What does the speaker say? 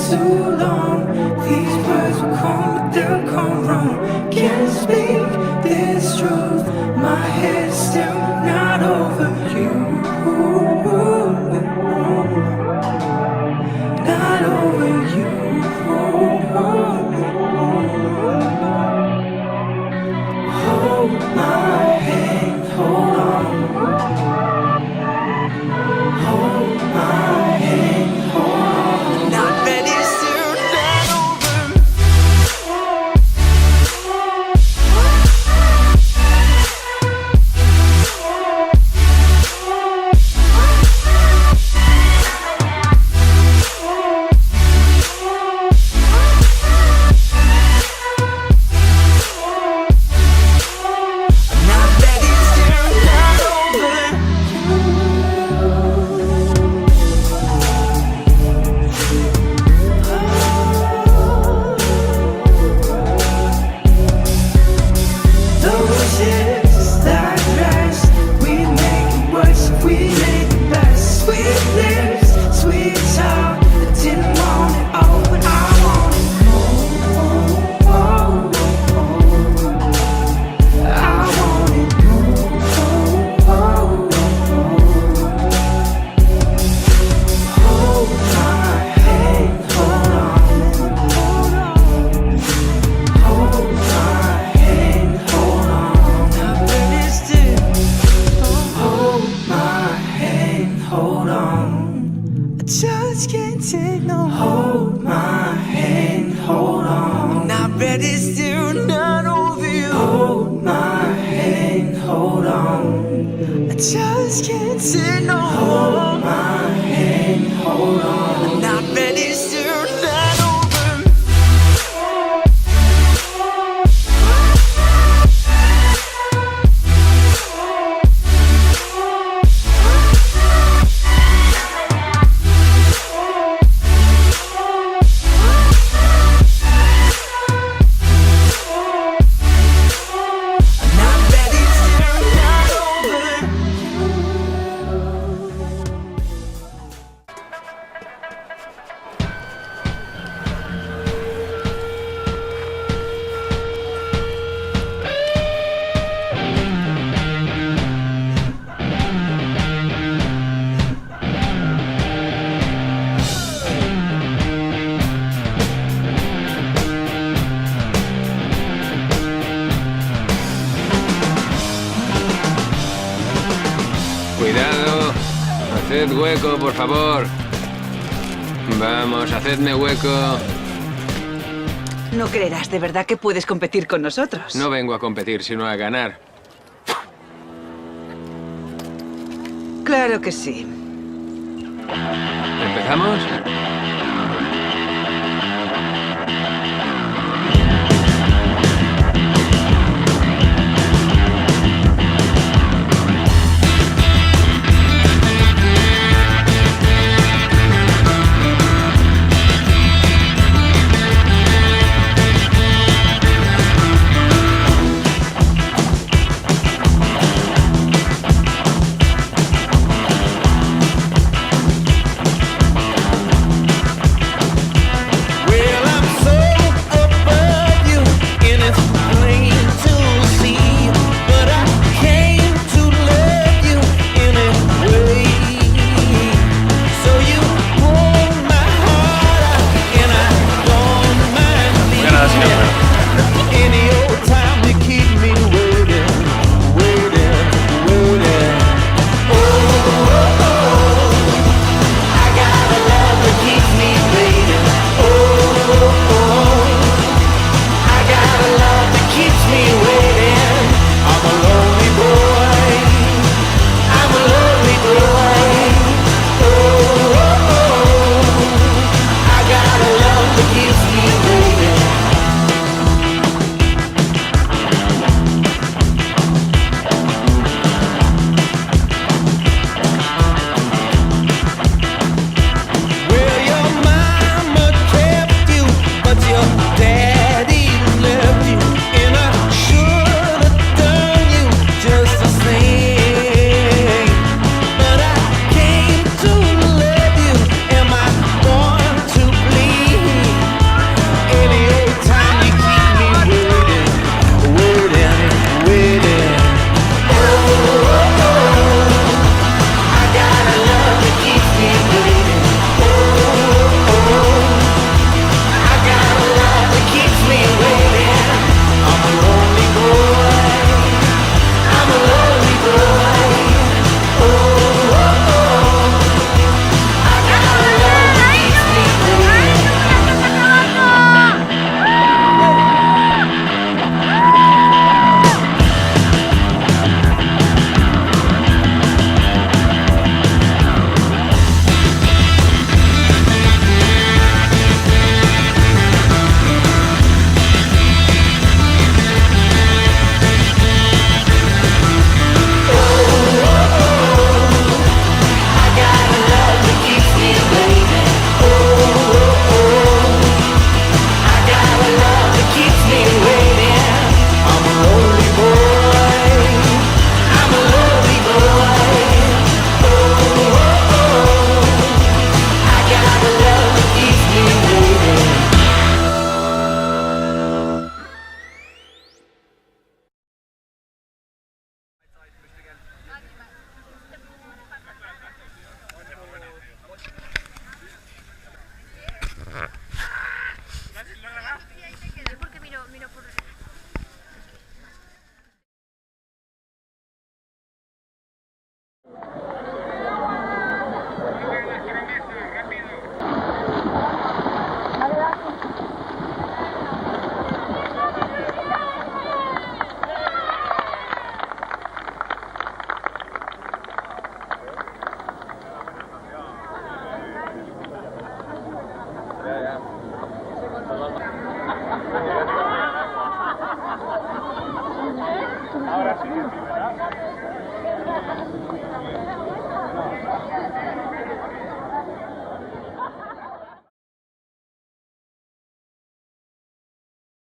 too long. These words will come, but they'll come wrong. Can't speak this truth. My head's still not over you. Not over you. Hold my hand, hold on. Hold my hand, hold on. Not ready soon, not over. Not ready soon, not over. Those years that last, we make it worse if we make it best. Sweet lips, sweet talk, I didn't want it all, but I want it more. I want it more. Hold my hand, hold on. Hold my hand, hold on. Not ready still. Hold my hand, hold on. I just can't take no. Hold my hand, hold on. I'm not ready still, not over you. Hold my hand, hold on. I just can't take no. Hold my hand, hold on. I'm not ready still, not over. I'm not ready still, not over. Cuidado, haced hueco, por favor. Vamos, hacedme hueco. No creerás de verdad que puedes competir con nosotros. No vengo a competir, sino a ganar. Claro que sí. ¿Empezamos?